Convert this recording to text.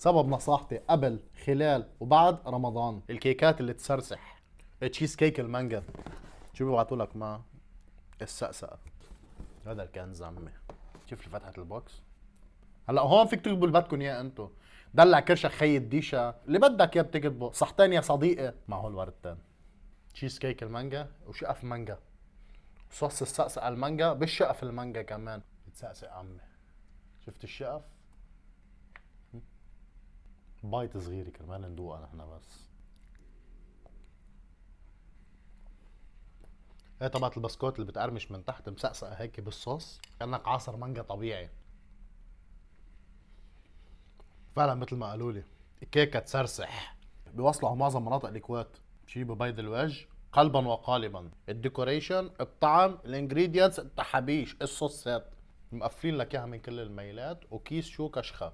سبب نصاحتي قبل خلال وبعد رمضان الكيكات اللي تسرسح، تشيز كيك المانجا، شو بيبعتوا لك مع السقسقة. هذا كان زعمي. شوف لي فتحة البوكس. هلا هون فيك تكتبوا اللي بدكم اياه انتم. دلع كرشك خي الديشة اللي بدك اياه بتكتبه. صحتين يا صديقي مع هول الوردتين. تشيز كيك المانجا وشقف مانجا. صوص السقسقة المانجا بالشقف المانجا كمان. بتسقسق عمي. شفت الشقف؟ بايت صغيرة كرمال ندوقها نحن بس. هي طبقة البسكوت اللي بتقرمش من تحت مسقسقة هيك بالصوص كأنك عصر مانجا طبيعي. فعلا مثل ما قالوا لي الكيكة تسرسح. بيوصلوا على معظم مناطق الكويت. بجيبوا بيض الوجه قلبا وقالبا، الديكوريشن، الطعم، الانجريدينتس، التحابيش، الصوصات، مقفلين لك اياها من كل الميلات وكيس شو كشخه.